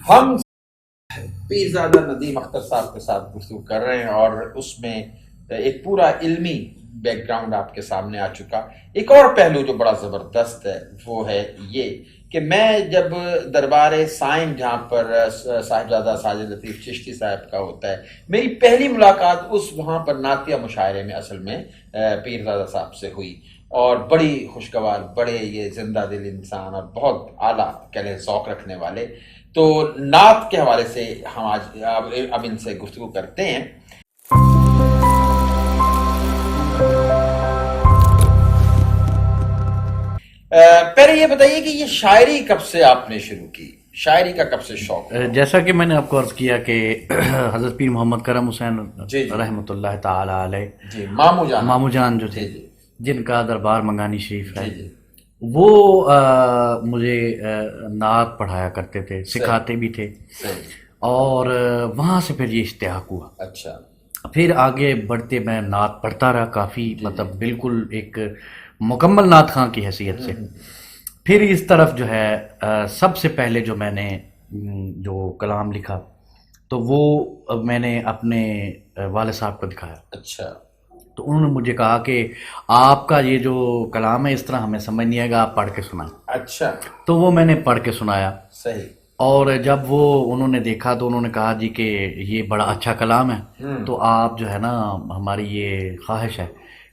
ہم پیرزادہ ندیم اختر صاحب کے ساتھ گفتگو کر رہے ہیں اور اس میں ایک پورا علمی بیک گراؤنڈ آپ کے سامنے آ چکا. ایک اور پہلو جو بڑا زبردست ہے وہ ہے یہ کہ میں جب دربار سائن جہاں پر صاحبزادہ ساجد لطیف چشتی صاحب کا ہوتا ہے، میری پہلی ملاقات اس وہاں پر نعتیہ مشاعرے میں اصل میں پیرزادہ صاحب سے ہوئی، اور بڑی خوشگوار، بڑے یہ زندہ دل انسان اور بہت اعلیٰ کہہ لیں ذوق رکھنے والے. تو نعت کے حوالے سے ہم آج اب ان سے گفتگو کرتے ہیں. پہلے یہ بتائیے کہ یہ شاعری کب سے آپ نے شروع کی، شاعری کا کب سے شوق؟ جیسا کہ میں نے آپ کو عرض کیا کہ حضرت پیر محمد کرم حسین رحمۃ اللہ تعالی علیہ جی مامو جان جو تھے، جن کا دربار منگانی شریف ہے، وہ مجھے نعت پڑھایا کرتے تھے، سکھاتے بھی تھے، اور وہاں سے پھر یہ اشتیاق ہوا. اچھا. پھر آگے بڑھتے میں نعت پڑھتا رہا کافی، مطلب بالکل ایک مکمل نعت خواں کی حیثیت سے. پھر اس طرف جو ہے سب سے پہلے جو میں نے جو کلام لکھا تو وہ میں نے اپنے والد صاحب کو دکھایا. اچھا. تو انہوں نے مجھے کہا کہ آپ کا یہ جو کلام ہے اس طرح ہمیں سمجھ نہیں آئے گا، آپ پڑھ کے سنائیں. اچھا. تو وہ میں نے پڑھ کے سنایا. صحیح. اور جب وہ انہوں نے دیکھا تو انہوں نے کہا جی کہ یہ بڑا اچھا کلام ہے، تو آپ جو ہے نا ہماری یہ خواہش ہے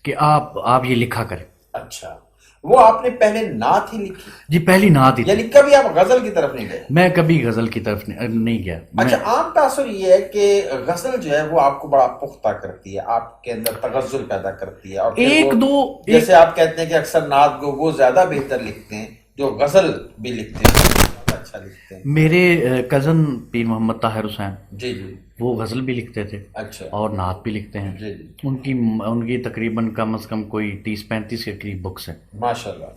کہ آپ یہ لکھا کریں. اچھا. وہ آپ نے پہلے نعت ہی لکھی؟ جی پہلی نعت ہی. یعنی کبھی آپ غزل کی طرف نہیں گئے؟ میں کبھی غزل کی طرف نہیں گیا. اچھا. عام تاثر یہ ہے کہ غزل جو ہے وہ آپ کو بڑا پختہ کرتی ہے، آپ کے اندر تغزل پیدا کرتی ہے، اور ایک دو جیسے آپ کہتے ہیں کہ اکثر نعت گو وہ زیادہ بہتر لکھتے ہیں جو غزل بھی لکھتے ہیں، اچھا لکھتے ہیں. میرے کزن پیر محمد طاہر حسین، جی جی، وہ غزل بھی لکھتے تھے. اچھا. اور نعت بھی لکھتے ہیں. جی جی. ان کی تقریباً کم از کم کوئی 30-35 کے قریب بکس ہیں. ماشاء اللہ.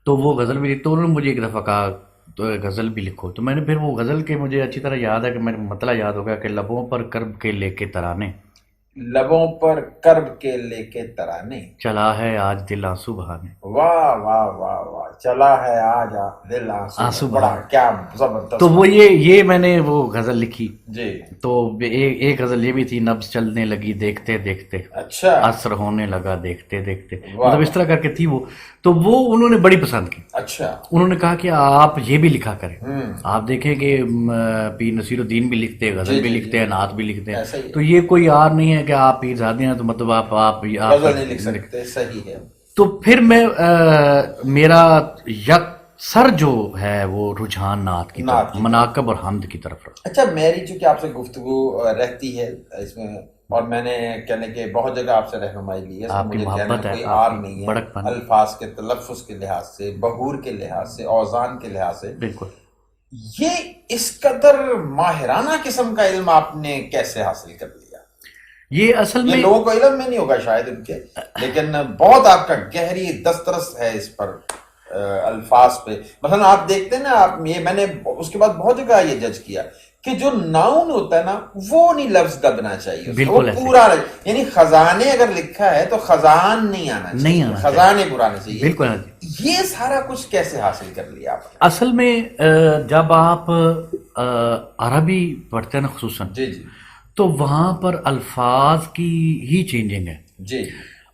تو وہ غزل بھی لکھتے. انہوں نے مجھے ایک دفعہ کہا تو غزل بھی لکھو. تو میں نے پھر وہ غزل کے مجھے اچھی طرح یاد ہے کہ میرے مطلع یاد ہو گیا کہ لبوں پر کرب کے لے کے ترانے، لبوں پر کرب کے لے کے ترانے، چلا ہے آج دل آنسو بہانے. واہ واہ واہ واہ، چلا ہے آج دل آنسو بڑا، کیا زبردست. تو وہ یہ میں نے وہ غزل لکھی. جی. تو ایک غزل یہ بھی تھی، نبض چلنے لگی دیکھتے دیکھتے، اچھا، عصر ہونے لگا دیکھتے دیکھتے، مطلب اس طرح کر کے تھی وہ. تو وہ انہوں نے بڑی پسند کی. اچھا. انہوں نے کہا کہ آپ یہ بھی لکھا کریں. آپ دیکھیں کہ پیر نصیر الدین بھی لکھتے ہیں، غزل بھی لکھتے ہیں، نعت بھی لکھتے ہیں. تو یہ کوئی یار نہیں ہے کہ آپ پیر زادے ہیں تو مطلب آپ غزل نہیں لکھ سکتے. صحیح ہے. تو پھر میں میرا سر جو ہے وہ رجحان نعت کی طرف، مناقب اور حمد کی طرف. اچھا. میری چونکہ آپ سے گفتگو رہتی ہے اس میں، اور میں نے کہنے کے بہت جگہ آپ سے رہنمائی لی ہے، مجھے کہنے کوئی آر نہیں ہے، الفاظ کے تلفظ کے لحاظ سے، بہور کے لحاظ سے، اوزان کے لحاظ سے. بالکل. یہ اس قدر ماہرانہ قسم کا علم آپ نے کیسے حاصل کر لیا؟ یہ اصل میں لوگوں کو علم میں نہیں ہوگا شاید ان کے، لیکن بہت آپ کا گہری دسترس ہے اس پر، الفاظ پہ. مثلا آپ دیکھتے ہیں نا، آپ یہ میں نے اس کے بعد بہت جگہ یہ جج کیا کہ جو ناؤن ہوتا ہے نا وہ نہیں لفظ دبنا چاہیے، وہ پورا، یعنی خزانے اگر لکھا ہے تو خزان نہیں آنا چاہیے، خزانے پرانے چاہیے. بالکل. یہ سارا کچھ کیسے حاصل کر لیا آپ؟ اصل میں جب آپ عربی پڑھتے ہیں نا خصوصاً، جی جی، تو وہاں پر الفاظ کی ہی چینجنگ ہے. جی.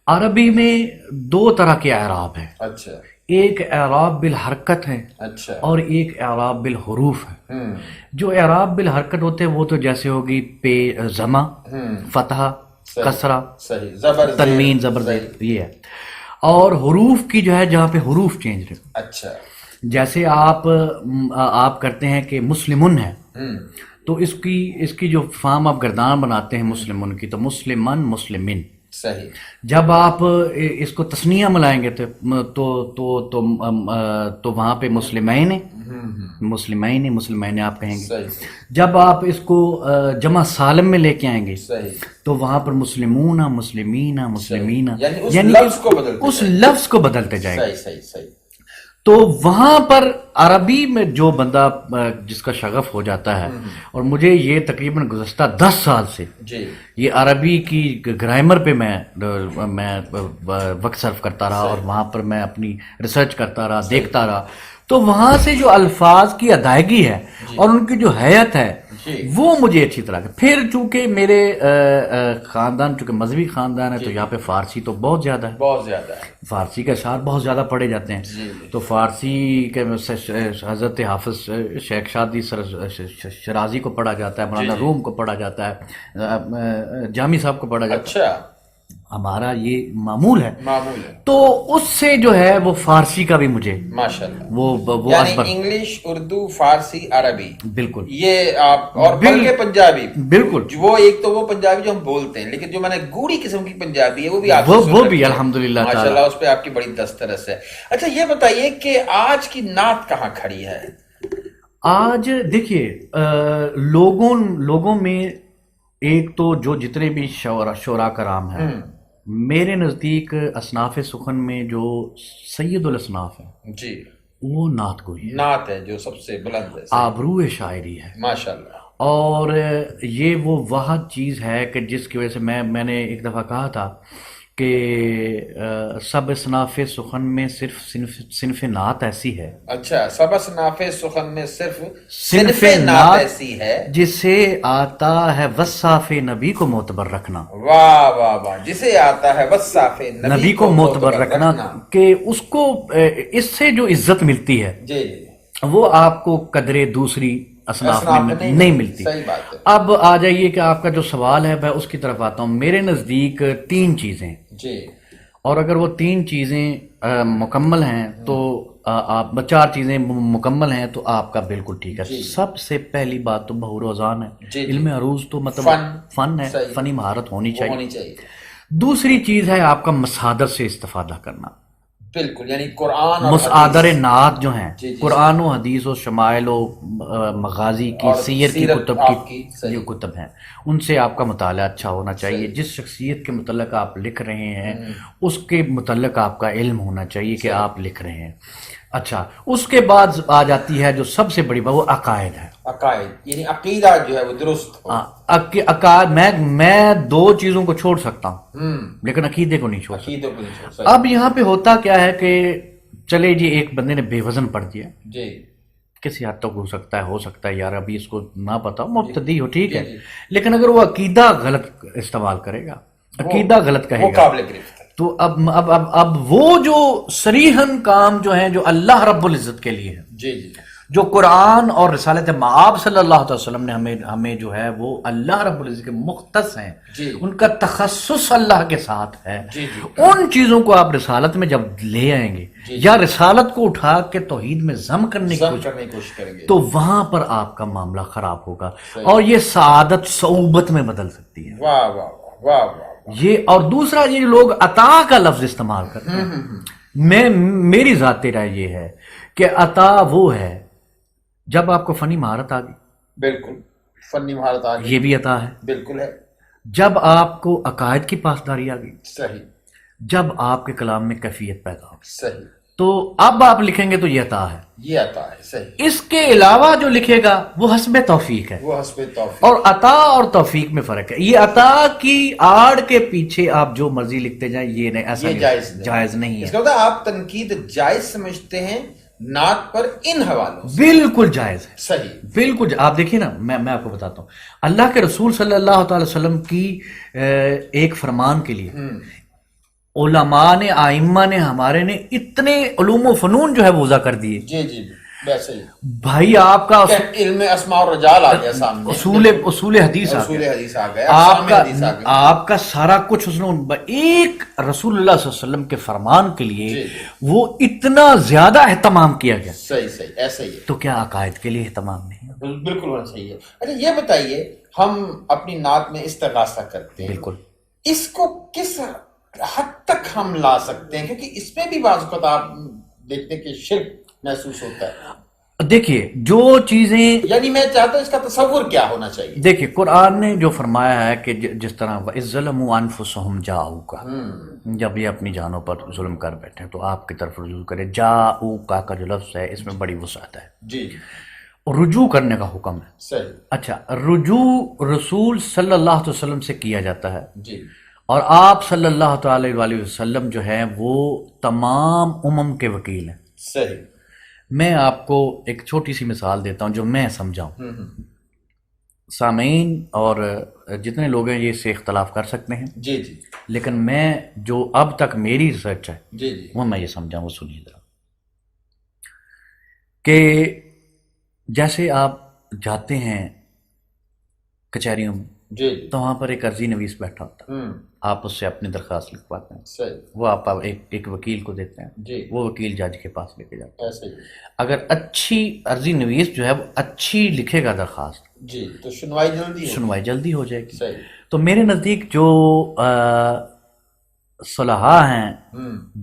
عربی میں دو طرح کے اعراب ہیں. اچھا. ایک اعراب بالحرکت ہے، اچھا، اور ایک اعراب بالحروف ہے. جو اعراب بالحرکت ہوتے ہیں وہ تو جیسے ہوگی پے ضمہ، فتحہ، کسرہ، تنوین، زبر، یہ ہے. اور حروف کی جو ہے جہاں پہ حروف چینج رہے. اچھا. جیسے آپ کرتے ہیں کہ مسلمن ہے، تو اس کی جو فارم آپ گردان بناتے ہیں مسلمن کی، تو مسلمن، مسلمن. صحیح. جب آپ اس کو تثنیہ ملائیں گے تو وہاں پہ مسلمین، مسلمین، مسلمین آپ کہیں گے. جب آپ اس کو جمع سالم میں لے کے آئیں گے تو وہاں پر مسلمون، مسلمین، مسلمین، یعنی اس لفظ کو بدلتے جائیں گے. تو وہاں پر عربی میں جو بندہ جس کا شغف ہو جاتا ہے، اور مجھے یہ تقریباً گزشتہ 10 سال سے جی یہ عربی کی گرامر پہ میں وقت صرف کرتا رہا، اور وہاں پر میں اپنی ریسرچ کرتا رہا، دیکھتا رہا، تو وہاں سے جو الفاظ کی ادائیگی ہے اور ان کی جو حیت ہے وہ مجھے اچھی طرح ہے۔ پھر چونکہ میرے خاندان چونکہ مذہبی خاندان ہے تو یہاں پہ فارسی تو بہت زیادہ ہے، بہت زیادہ ہے، فارسی کے اشعار بہت زیادہ پڑھے جاتے ہیں، تو فارسی کے حضرت حافظ شیخ شادی شرازی کو پڑھا جاتا ہے، مولانا روم کو پڑھا جاتا ہے، جامی صاحب کو پڑھا جاتا ہے، اچھا ہمارا یہ معمول ہے، معمول ہے، تو اس سے جو ہے وہ فارسی کا بھی مجھے ماشاءاللہ، وہ یعنی ازبر، انگلش، اردو، فارسی، عربی، بالکل یہ آپ، اور بلکہ پنجابی، بالکل، وہ ایک تو وہ پنجابی جو ہم بولتے ہیں، لیکن جو میں نے گوڑی قسم کی پنجابی ہے وہ بھی آپ سے سن وہ رکھی بھی ہے، الحمدللہ تعالی، ماشاءاللہ، اس پہ آپ کی بڑی دسترس ہے۔ اچھا یہ بتائیے کہ آج کی نعت کہاں کھڑی ہے؟ آج دیکھیے لوگوں میں ایک تو جو جتنے بھی شعراء کرام ہیں، میرے نزدیک اصناف سخن میں جو سید الاصناف ہے جی وہ نعت گوئی ہے، نعت ہے جو سب سے بلند ہے، آبرو شاعری ہے، ماشاءاللہ، اور یہ وہ واحد چیز ہے کہ جس کی وجہ سے میں نے ایک دفعہ کہا تھا کہ سب اصناف سخن میں صرف صنف نعت ایسی ہے، اچھا، سب اصناف سخن میں صرف صنف نعت نعت ایسی ہے جسے آتا ہے وصاف نبی کو معتبر رکھنا، واہ واہ واہ، جسے آتا ہے وصاف نبی کو معتبر رکھنا، کہ اس کو اس سے جو عزت ملتی ہے جی جی، وہ آپ کو قدرے دوسری اصناف میں نہیں ملتی۔ صحیح بات ہے، اب آ جائیے کہ آپ کا جو سوال ہے میں اس کی طرف آتا ہوں۔ میرے نزدیک 3 چیزیں، جی اور اگر وہ 3 چیزیں مکمل ہیں تو آپ 4 چیزیں مکمل ہیں تو آپ کا بالکل ٹھیک ہے۔ سب سے پہلی بات تو بہور و اذان ہے، علم عروض تو مطلب فن ہے، فنی مہارت ہونی چاہیے۔ دوسری چیز ہے آپ کا مصادر سے استفادہ کرنا، بالکل، یعنی قرآن اور مصادر نعت جو ہیں، قرآن و حدیث و شمائل و مغازی کی، سیر کی کتب کی جو کتب ہیں ان سے آپ کا مطالعہ اچھا ہونا چاہیے، جس شخصیت کے متعلق آپ لکھ رہے ہیں اس کے متعلق آپ کا علم ہونا چاہیے کہ آپ لکھ رہے ہیں۔ اچھا، اس کے بعد آ جاتی ہے جو سب سے بڑی بات، وہ عقائد ہے، عقائد، یعنی عقیدہ جو ہے وہ درست ہو۔ عقائد میں 2 چیزوں کو چھوڑ سکتا ہوں لیکن عقیدے کو نہیں چھوڑ سکتا۔ اب یہاں پہ ہوتا کیا ہے کہ چلے جی ایک بندے نے بے وزن پڑھ دیا جی، کسی حد تک ہو سکتا ہے یار ابھی اس کو نہ پتا ہو، مبتدی ہو، ٹھیک ہے، لیکن اگر وہ عقیدہ غلط استعمال کرے گا، عقیدہ غلط کہے گا، قابل گرفت ہے، تو اب وہ جو صریحاً کام جو ہیں جو اللہ رب العزت کے لیے ہیں، جی جی، جو قرآن اور رسالت مآب صلی اللہ علیہ وسلم نے ہمیں جو ہے وہ اللہ رب العزت کے مختص ہیں، ان کا تخصص اللہ کے ساتھ ہے، ان چیزوں کو آپ رسالت میں جب لے آئیں گے یا رسالت کو اٹھا کے توحید میں ضم کرنے کی کوشش کریں گے تو وہاں پر آپ کا معاملہ خراب ہوگا، اور یہ سعادت صعوبت میں بدل سکتی ہے۔ واہ واہ واہ واہ، یہ اور دوسرا یہ لوگ عطا کا لفظ استعمال کرتے ہیں، میری ذاتی رائے یہ ہے کہ عطا وہ ہے جب آپ کو فنی مہارت آ گئی، بالکل فنی مہارت آ گئی، یہ بھی عطا ہے، بالکل ہے، جب آپ کو عقائد کی پاسداری آ گئی، صحیح، جب آپ کے کلام میں کیفیت پیدا ہو، صحیح، تو اب آپ لکھیں گے تو یہ عطا ہے۔ یہ عطا ہے، صحیح، اس کے علاوہ جو لکھے گا وہ حسب توفیق ہے، وہ حسب توفیق، اور عطا اور توفیق میں فرق ہے۔ یہ عطا کی آڑ کے پیچھے آپ جو مرضی لکھتے جائیں یہ نہیں، ایسا جائز نہیں اس ہے، کا مطلب آپ تنقید جائز سمجھتے ہیں نعت پر ان حوالوں سے؟ بالکل جائز ہے، صحیح، بالکل آپ دیکھیے نا، میں آپ کو بتاتا ہوں، اللہ کے رسول صلی اللہ تعالی وسلم کی ایک فرمان کے لیے علماء نے، آئمہ نے، ہمارے نے اتنے علوم و فنون جو ہے وہ وضع کر دیے۔ جی جی، ویسے ہی بھائی آپ کا علم اسماء و رجال آ گیا سامنے، اصول حدیث آ گیا، آپ کا سارا کچھ ایک رسول اللہ صلی اللہ علیہ وسلم کے فرمان کے لیے وہ اتنا زیادہ اہتمام کیا گیا۔ صحیح صحیح، ایسا ہی ہے، تو کیا عقائد کے لیے اہتمام نہیں ہے؟ بالکل ہونا چاہیے۔ اچھا یہ بتائیے، ہم اپنی نعت میں استغاثہ کرتے ہیں، بالکل، اس کو کس حد تک ہم لا سکتے ہیں؟ کیونکہ اس میں بھی بعض اوقات آپ دیکھتے کہ شرک محسوس ہوتا ہے۔ دیکھیے جو چیزیں، یعنی میں چاہتا ہوں اس کا تصور کیا ہونا چاہیے. دیکھیے قرآن نے جو فرمایا ہے کہ جس طرح وَإِذْ ظَلَمُوا أَنفُسَهُمْ جَاءُوكَ، جب یہ اپنی جانوں پر ظلم کر بیٹھے تو آپ کی طرف رجوع کرے. جاؤکا کا جو لفظ ہے اس میں بڑی وسعت ہے، جی رجوع کرنے کا حکم ہے. صحیح. اچھا، رجوع رسول صلی اللہ علیہ وسلم سے کیا جاتا ہے، جی اور آپ صلی اللہ تعالی علیہ وسلم جو ہیں وہ تمام امم کے وکیل ہیں. صحیح. میں آپ کو ایک چھوٹی سی مثال دیتا ہوں جو میں سمجھاؤں. سامعین اور جتنے لوگ ہیں یہ اس سے اختلاف کر سکتے ہیں، جی جی لیکن میں جو اب تک میری ریسرچ ہے جی جی وہ میں یہ سمجھاؤں، وہ سنیے ذرا. کہ جیسے آپ جاتے ہیں کچہریوں میں جی تو وہاں پر ایک عرضی نویس بیٹھا ہوتا ہے، ہوں آپ اس سے اپنی درخواست لکھواتے ہیں، صحیح. وہ آپ ایک وکیل کو دیتے ہیں، جی وہ وکیل جج کے پاس لے کے جاتا ہے. ایسے ہی. اگر اچھی عرضی نویس جو ہے وہ اچھی لکھے گا درخواست، جی تو سنوائی جلدی ہو. سنوائی جلدی ہو جائے گی. صحیح. تو میرے نزدیک جو صلحاء ہیں،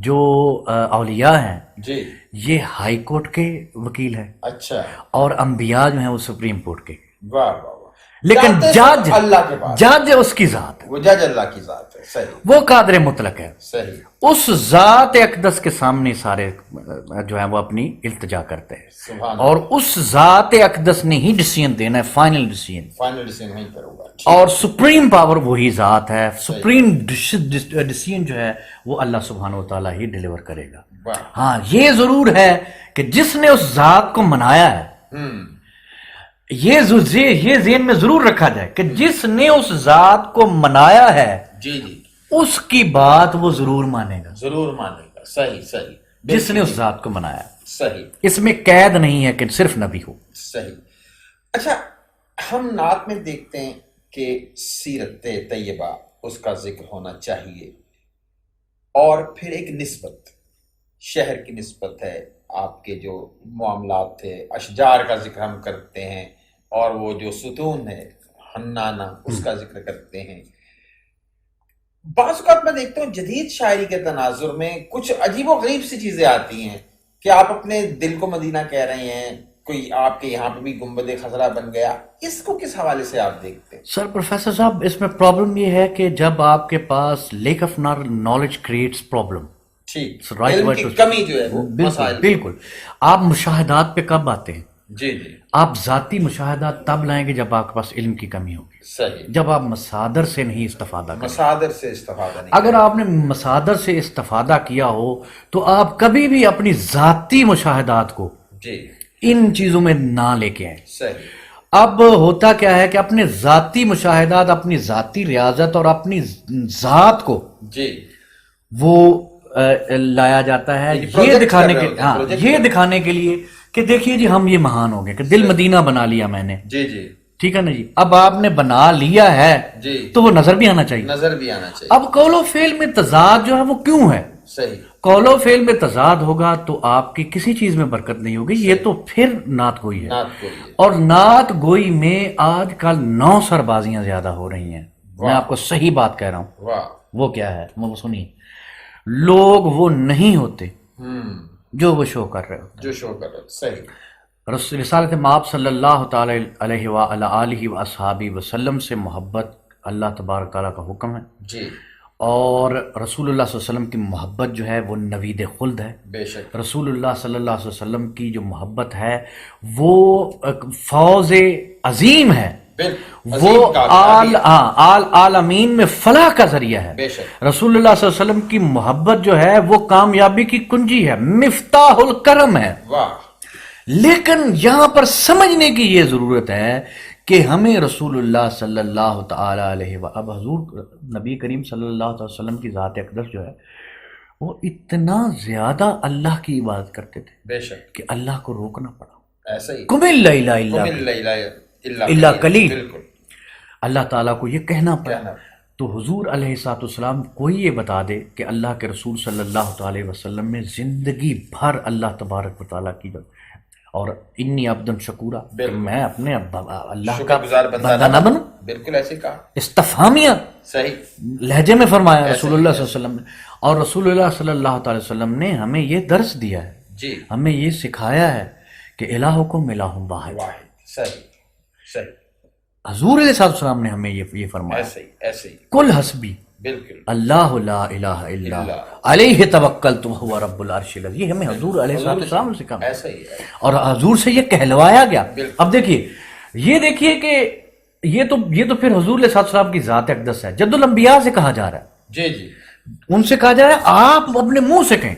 جو اولیاء ہیں، جی یہ ہائی کورٹ کے وکیل ہیں، اچھا. اور انبیاء جو ہیں وہ سپریم کورٹ کے. واہ واہ واہ. لیکن جاتے جج اللہ کے پاس، جج اس کی ذات ہے، وہ جج اللہ کی ذات ہے. صحیح وہ قادر مطلق ہے. صحیح. اس ذات اقدس کے سامنے سارے جو ہیں وہ اپنی التجا کرتے ہیں، سبحان اور اس ذات اقدس نے ہی ڈیسیژن دینا ہے، فائنل ڈیسیژن. فائنل ڈیسیژن وہیں پر ہوگا. اور سپریم پاور وہی ذات ہے، سپریم ڈیسیژن جو ہے وہ اللہ سبحانہ و تعالیٰ ہی ڈیلیور کرے گا. واہ. ہاں یہ ضرور ہے کہ جس نے اس ذات کو منایا ہے، یہ ذہن میں ضرور رکھا جائے کہ جس نے اس ذات کو منایا ہے جی جی اس کی بات وہ ضرور مانے گا، ضرور مانے گا. صحیح صحیح. جس نے اس ذات کو منایا ہے. صحیح اس میں قید نہیں ہے کہ صرف نبی ہو. صحیح. اچھا، ہم نعت میں دیکھتے ہیں کہ سیرت طیبہ اس کا ذکر ہونا چاہیے، اور پھر ایک نسبت، شہر کی نسبت ہے، آپ کے جو معاملات تھے، اشجار کا ذکر ہم کرتے ہیں، اور وہ جو ستون ہے حنانہ اس کا ذکر کرتے ہیں. بعض اوقات میں دیکھتا ہوں جدید شاعری کے تناظر میں کچھ عجیب و غریب سی چیزیں آتی ہیں کہ آپ اپنے دل کو مدینہ کہہ رہے ہیں، کوئی آپ کے یہاں پہ بھی گنبد خضرا بن گیا. اس کو کس حوالے سے آپ دیکھتے ہیں؟ سر پروفیسر صاحب، اس میں پرابلم یہ ہے کہ جب آپ کے پاس lack of knowledge creates problem, ٹھیک، علم کی کمی جو ہے وہ مسائل. بالکل. آپ مشاہدات پہ کب آتے ہیں؟ جی جی آپ ذاتی مشاہدات تب لائیں گے جب آپ کے پاس علم کی کمی ہوگی، صحیح. جب آپ مصادر سے نہیں استفادہ کریں. مصادر سے استفادہ نہیں. اگر آپ نے مصادر سے استفادہ کیا ہو تو آپ کبھی بھی اپنی ذاتی مشاہدات کو جی ان چیزوں میں نہ لے کے آئیں. صحیح. اب ہوتا کیا ہے کہ اپنے ذاتی مشاہدات، اپنی ذاتی ریاضت اور اپنی ذات کو جی وہ لایا جاتا ہے یہ دکھانے کے، ہاں یہ دکھانے کے لیے کہ دیکھیے جی ہم یہ مہان ہو گئے کہ دل مدینہ بنا لیا میں نے. جی جی ٹھیک ہے نا جی. اب آپ نے بنا لیا ہے جی تو وہ نظر بھی آنا چاہیے. نظر بھی آنا چاہیے. اب قول و فعل میں تضاد جو ہے وہ کیوں ہے؟ صحیح. قول و فعل میں تضاد ہوگا تو آپ کی کسی چیز میں برکت نہیں ہوگی. یہ تو پھر نعت گوئی ہے. نعت گوئی ہے. اور نعت گوئی میں آج کل 9 سربازیاں زیادہ ہو رہی ہیں. میں آپ کو صحیح بات کہہ رہا ہوں. واہ. وہ کیا ہے وہ سنیے. لوگ وہ نہیں ہوتے جو وہ شو کر رہے ہوتے، جو شو کر رہے. صحیح. رسالت مآب صلی اللہ تعالی علیہ وآلہ آلہ وآصحابہ وسلم سے محبت اللہ تبارک تعالیٰ کا حکم ہے. جی. اور رسول اللہ صلی اللہ علیہ وسلم کی محبت جو ہے وہ نوید خلد ہے. بے شک. رسول اللہ صلی اللہ علیہ وسلم کی جو محبت ہے وہ فوز عظیم ہے، وہ عالمین میں فلاح کا ذریعہ ہے. بے شک. رسول اللہ صلی اللہ علیہ وسلم کی محبت جو ہے وہ کامیابی کی کنجی ہے، مفتاح الکرم ہے. واہ. لیکن یہاں پر سمجھنے کی یہ ضرورت ہے کہ ہمیں رسول اللہ صلی اللہ تعالی علیہ وآلہ، اب حضور نبی کریم صلی اللہ علیہ وسلم کی ذات اقدس جو ہے وہ اتنا زیادہ اللہ کی عبادت کرتے تھے بے شک کہ اللہ کو روکنا پڑا. ایسا ہی. قم اللیل الا قلیل. بالکل. اللہ تعالیٰ کو یہ کہنا پڑا. تو حضور علیہ الصلوۃ والسلام کوئی یہ بتا دے کہ اللہ کے رسول صلی اللہ تعالی وسلم میں زندگی بھر اللہ تبارک و تعالیٰ کی اور انی عبدن شکورا، میں اپنے اللہ کا بندہ نہ بنوں. بالکل ایسے کہا. استفہامیہ صحیح لہجے میں فرمایا رسول اللہ صلی اللہ علیہ وسلم نے. اور رسول اللہ صلی اللہ تعالی وسلم نے ہمیں یہ درس دیا ہے، جی، ہمیں یہ سکھایا ہے کہ الہکم الہ واحد. واحد. صحیح صحیح. حضور علیہ السلام نے ہمیں یہ فرمایا ایسے ہی ایسے ہی. کل حسبی بالکل. اللہ لا الہ الا علیہ توکلت وہو رب العرش العظیم. یہ ہمیں حضور علیہ السلام نے سکھایا ایسا ہی ہے. اور حضور سے یہ کہلوایا گیا. اب دیکھیے یہ دیکھیے کہ یہ تو پھر حضور علیہ السلام کی ذات اقدس ہے. جد الانبیاء سے کہا جا رہا ہے. جی جی. ان سے کہا جا رہا ہے آپ اپنے منہ سے کہیں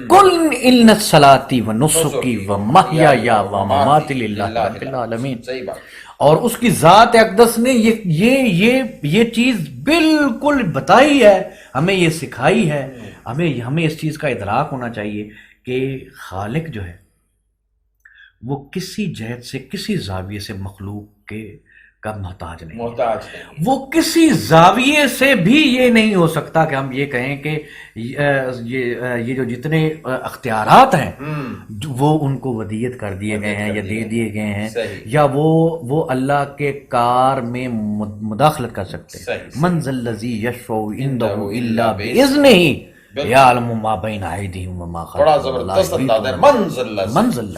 کل ان صلاتی و نسکی و محیایا و مماتی للہ رب العالمین. صحیح بات. اور اس کی ذات اقدس نے یہ چیز بالکل بتائی ہے, ہمیں یہ سکھائی ہے. ہمیں اس چیز کا ادراک ہونا چاہیے کہ خالق جو ہے وہ کسی جہت سے کسی زاویے سے مخلوق کا محتاج نہیں. محتاج ہے. وہ کسی زاویے سے بھی یہ نہیں ہو سکتا کہ ہم یہ کہیں کہ یہ جو جتنے اختیارات ہیں وہ ان کو ودیت کر دیے گئے ہیں یا دے دیے گئے ہیں, یا وہ اللہ کے کار میں مداخلت کر سکتے ہیں. من ذا الذی یشفع عنده الا باذنہ یعلم ما بین ایدیہم وما خلفہم. بڑا زبردست انداز ہے. منزل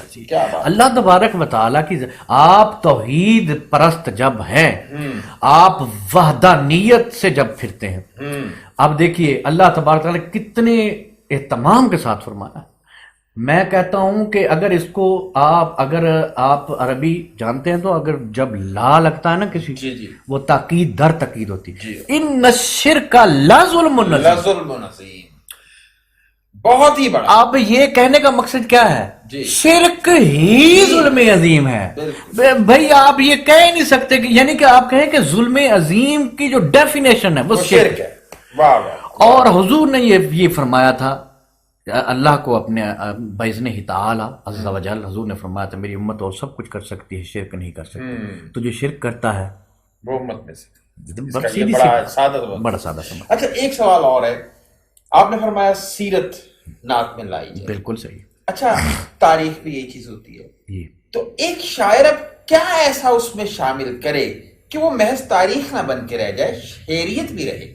اللہ تبارک و تعالیٰ کی. آپ توحید پرست جب ہیں, آپ وحدانیت سے جب پھرتے ہیں, اب دیکھیے اللہ تبارک و تعالیٰ کتنے اہتمام کے ساتھ فرمایا. میں کہتا ہوں کہ اگر اس کو اگر آپ عربی جانتے ہیں تو اگر جب لا لگتا ہے نا کسی, وہ تاکید در تاکید ہوتی. ان الشرک لظلم عظیم. بہت ہی بڑا. اب یہ کہنے کا مقصد کیا ہے؟ شرک ہی ظلم عظیم ہے. بھائی آپ یہ کہہ نہیں سکتے کہ یعنی کہ آپ کہیں کہ ظلم عظیم کی جو ڈیفینیشن ہے وہ شرک ہے. اور حضور نے یہ فرمایا تھا اللہ کو اپنے باذن تعالی عز و جل, حضور نے فرمایا تھا میری امت اور سب کچھ کر سکتی ہے, شرک نہیں کر سکتی. تو جو شرک کرتا ہے وہ امت میں سے بڑا سادہ سمجھ. اچھا ایک سوال اور ہے. آپ نے فرمایا سیرت نعت میں لائی جائے. بالکل صحیح. اچھا تاریخ بھی یہی چیز ہوتی ہے, تو ایک شاعر اب کیا ایسا اس میں شامل کرے کہ وہ محض تاریخ نہ بن کے رہ جائے, شعریت بھی رہے؟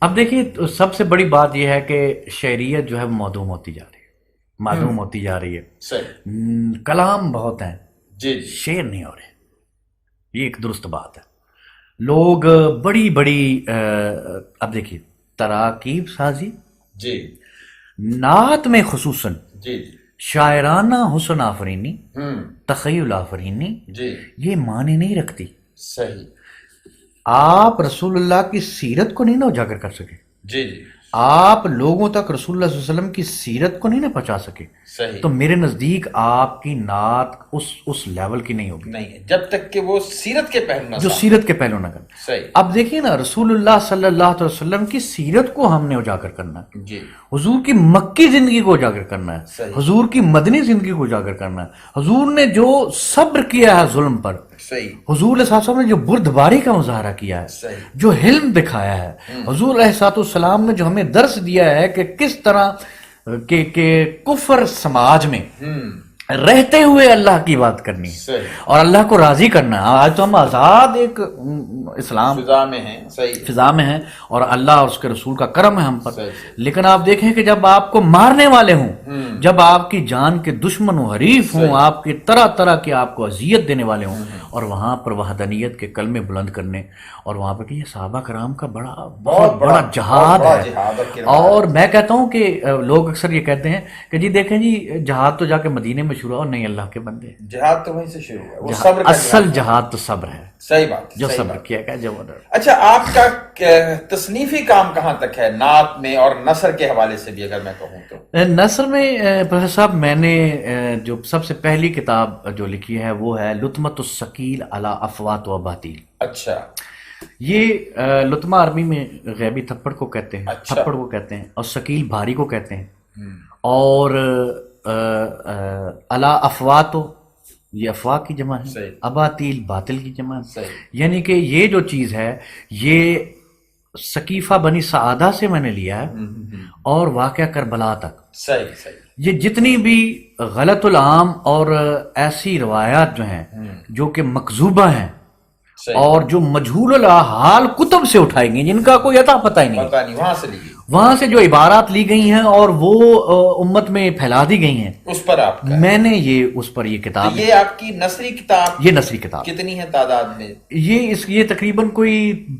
اب دیکھیے سب سے بڑی بات یہ ہے کہ شعریت جو ہے وہ معدوم ہوتی جا رہی ہے, معدوم ہوتی جا رہی ہے. کلام بہت ہیں, شعر نہیں ہو رہے. یہ ایک درست بات ہے. لوگ بڑی اب دیکھیے تراکیب سازی, نعت میں خصوصاً شاعرانہ حسن آفرینی, تخیل آفرینی, یہ معنی نہیں رکھتی. صحیح. آپ رسول اللہ کی سیرت کو نہیں نہ اجاگر کر سکے. آپ لوگوں تک رسول اللہ صلی اللہ علیہ وسلم کی سیرت کو نہیں نہ پہنچا سکے. تو میرے نزدیک آپ کی نعت اس لیول کی نہیں ہوگی, نہیں جب تک کہ وہ سیرت کے پہلو نہ, جو سیرت کے پہلو نہ کریں. اب دیکھیے نا رسول اللہ صلی اللہ علیہ وسلم کی سیرت کو ہم نے اجاگر کرنا ہے, حضور کی مکی زندگی کو اجاگر کرنا ہے, حضور کی مدنی زندگی کو اجاگر کرنا ہے. حضور نے جو صبر کیا ہے ظلم پر, حضور علیہ السلام نے جو بردباری کا مظاہرہ کیا ہے, جو حلم دکھایا ہے, حضور علیہ السلام نے جو ہمیں درس دیا ہے کہ کس طرح کہ کفر سماج میں رہتے ہوئے اللہ کی بات کرنی ہے اور اللہ کو راضی کرنا ہے. آج تو ہم آزاد ایک اسلام فضا میں ہیں اور اللہ اور اس کے رسول کا کرم ہے ہم پر. لیکن آپ دیکھیں کہ جب آپ کو مارنے والے ہوں, جب آپ کی جان کے دشمن و حریف ہوں, آپ کی طرح طرح کے آپ کو اذیت دینے والے ہوں, اور وہاں پر وحدانیت کے کلمے بلند کرنے, اور وہاں پر کہ یہ صحابہ کرام کا بہت بڑا جہاد ہے. اور میں کہتا ہوں کہ لوگ اکثر یہ کہتے ہیں کہ جی دیکھیں جی جہاد تو جا کے مدینے میں شروع, اور نہیں اللہ کے بندے, جہاد تو وہیں سے شروع ہے, وہ صبر کا اصل جہاد تو صبر ہے. صحیح بات, جو صبر کیا گیا جو. اچھا آپ کا تصنیفی کام کہاں تک ہے نعت میں اور نثر کے حوالے سے بھی اگر میں کہوں تو؟ نثر میں پروفیسر صاحب میں نے جو سب سے پہلی کتاب جو لکھی ہے وہ ہے لطمۃ الثقیل علی افوات و اباطیل. اچھا. یہ لطمہ عربی میں غیبی تھپڑ کو کہتے ہیں, تھپڑ کو کہتے ہیں, اور ثقیل بھاری کو کہتے ہیں, اور علی افوات یہ افواہ کی جمع ہے, اباطیل باطل کی جمع ہے. یعنی کہ یہ جو چیز ہے یہ سقیفہ بنی سعادہ سے میں نے لیا ہے اور واقعہ کربلا تک. یہ جتنی بھی غلط العام اور ایسی روایات جو ہیں جو کہ مکذوبہ ہیں اور جو مجہول الحال کتب سے اٹھائی گئی, جن کا کوئی عطا پتہ ہی نہیں, وہاں سے جو عبارات لی گئی ہیں اور وہ امت میں پھیلا دی گئی ہیں، اس پر آپ کا میں نے اس پر یہ کتاب، یہ آپ کی نثری کتاب یہ نثری کتاب کتنی ہے تعداد میں؟ یہ تقریباً کوئی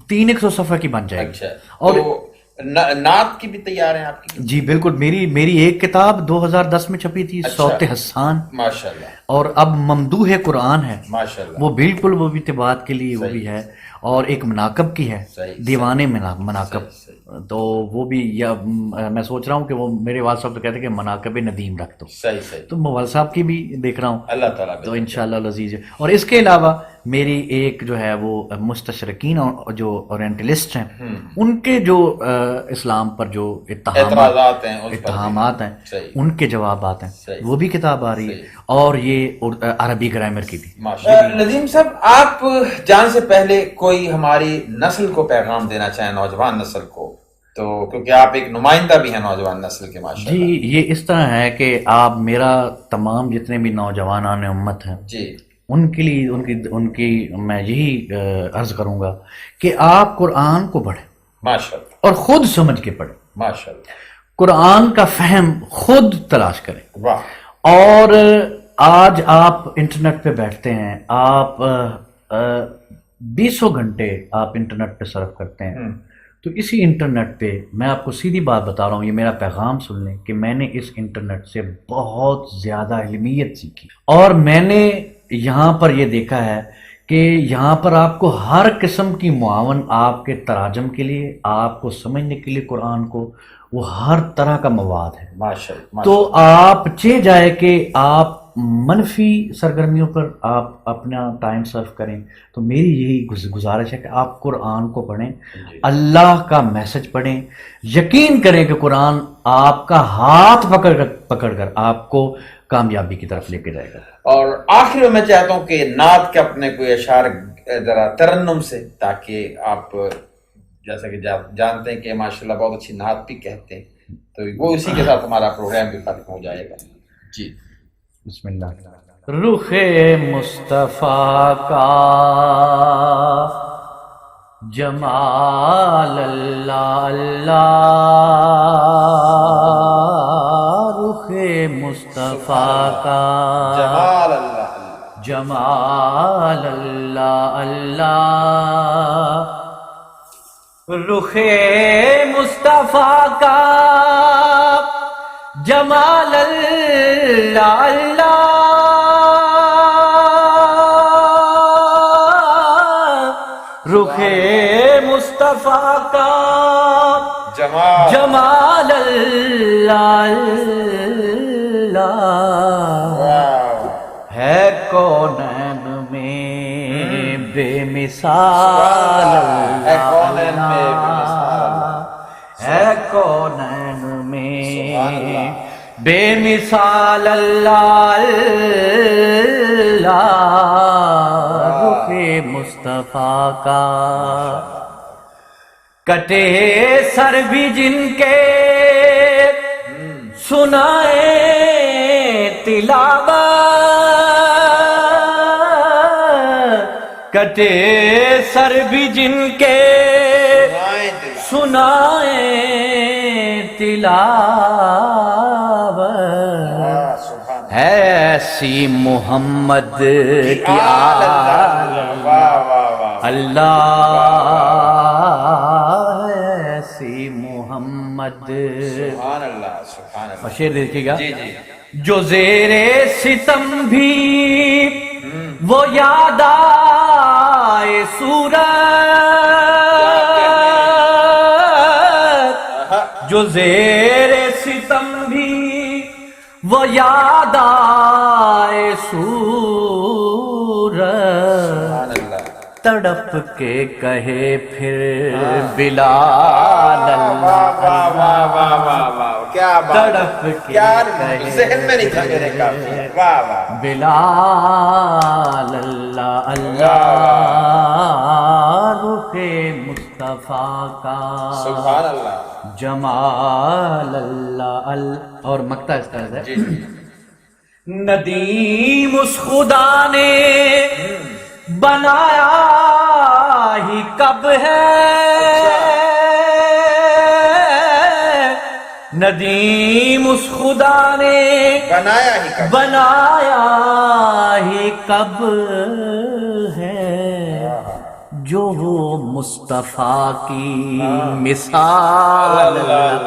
300 صفحہ کی بن جائے گی۔ اچھا، اور تو نعت کی بھی تیار ہیں آپ کی؟ جی بالکل، میری ایک کتاب 2010 میں چھپی تھی، اچھا، صوت حسان، ماشاءاللہ اور اب ممدوح قرآن ہے، ماشاءاللہ، وہ بالکل وہ بھی طباعت کے لیے وہ بھی ہے، اور ایک مناقب کی ہے، صحیح، دیوانے مناقب، صحیح، تو وہ بھی، یا میں سوچ رہا ہوں کہ وہ میرے والد صاحب تو کہتے ہیں کہ مناقب ندیم رکھ دو، صحیح صحیح، تو میں والد صاحب کی بھی دیکھ رہا ہوں، اللہ تعالیٰ تو انشاءاللہ العزیز۔ اور اس کے علاوہ میری ایک جو ہے وہ مستشرقین جو اورینٹلسٹ ہیں، ان کے جو اسلام پر جو اعتراضات ہیں، اس پر اتہامات ہیں، صحیح، ان کے جوابات ہیں، صحیح، وہ بھی کتاب آ رہی ہے، اور یہ عربی گرامر کی بھی۔ ندیم صاحب، آپ جان سے پہلے کوئی ہماری نسل کو پیغام دینا چاہیں، نوجوان نسل کو، تو کیونکہ آپ ایک نمائندہ بھی ہیں نوجوان نسل کے ماشاءاللہ۔ جی، یہ اس طرح ہے کہ آپ میرا تمام جتنے بھی نوجوانان امت ہیں، جی، ان کے لیے ان کی میں یہی عرض کروں گا کہ آپ قرآن کو پڑھیں ماشاءاللہ اور خود سمجھ کے پڑھیں، ماشاءاللہ، قرآن کا فہم خود تلاش کریں۔ واہ، اور آج آپ انٹرنیٹ پہ بیٹھتے ہیں، آپ 20 گھنٹے آپ انٹرنیٹ پہ صرف کرتے ہیں، تو اسی انٹرنیٹ پہ میں آپ کو سیدھی بات بتا رہا ہوں، یہ میرا پیغام سن لیں کہ میں نے اس انٹرنیٹ سے بہت زیادہ علمیت سیکھی، اور میں نے یہاں پر یہ دیکھا ہے کہ یہاں پر آپ کو ہر قسم کی معاون، آپ کے تراجم کے لیے، آپ کو سمجھنے کے لیے قرآن کو، وہ ہر طرح کا مواد ہے۔ ماشاءاللہ، تو آپ چاہ جائے کہ آپ منفی سرگرمیوں پر آپ اپنا ٹائم صرف کریں، تو میری یہی گزارش ہے کہ آپ قرآن کو پڑھیں، اللہ کا میسج پڑھیں، یقین کریں کہ قرآن آپ کا ہاتھ پکڑ کر آپ کو کامیابی کی طرف لے کے جائے گا۔ اور آخر میں میں چاہتا ہوں کہ نعت کے اپنے کوئی اشعار ذرا ترنم سے، تاکہ آپ جیسا کہ جانتے ہیں کہ ماشاءاللہ بہت اچھی نعت بھی کہتے ہیں، تو وہ اسی کے ساتھ ہمارا پروگرام بھی ختم ہو جائے گا۔ جی، بسم اللہ۔ رخ مصطفیٰ کا جمال اللہ اللہ، رخ مصطفیٰ کا جمال اللہ، جمال اللہ اللہ، رخ مصطفیٰ کا جمال اللہ اللہ، رخ مصطفیٰ کا جمال اللہ اللہ، ہے کونین میں بے مثال اللہ، ہے کونین میں بے مثال اللہ اللہ، رخ مصطفیٰ کا کٹے سر بھی جن کے سنائے تلاوت، کٹے سر بھی جن کے سنائے تلاوت، ایسی محمد کی اللہ، ایسی محمد، سبحان اللہ، سبحان اللہ۔ اور شعر دیکھیے گا، جی جی، جو زیر ستم بھی وہ یاد آئے صورت، جو زیر ستم بھی وہ یاد آئے صورت، تڑپ کے کہے پھر بلال اللہ، تڑپ کے کہے بلال اللہ اللہ، رخ مصطفیٰ کا سبحان اللہ، جمال اللہ اللہ، اور مقطع اس طرح ہے، ندیم اس خدا نے بنایا ہی کب ہے، ندیم اس خدا نے بنایا ہی کب ہے جو وہ مصطفیٰ کی مثال اللہ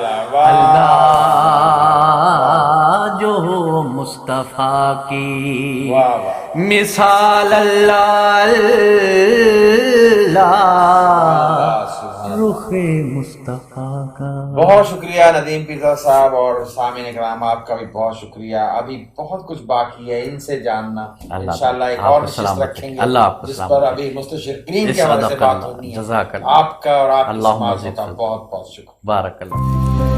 جو وہ مصطفیٰ کی مثال اللہ رخ مصطفیٰ کا. بہت شکریہ ندیم پیرزادہ صاحب، اور سامعین کرام آپ کا بھی بہت شکریہ. ابھی بہت کچھ باقی ہے ان سے جاننا، انشاءاللہ ایک اور نشست رکھیں گے جس پر ابھی مستشرقین کے حوالے سے بات ہونی ہے. آپ کا اور آپ کی سماعت کا بہت بہت شکریہ. بارک اللہ.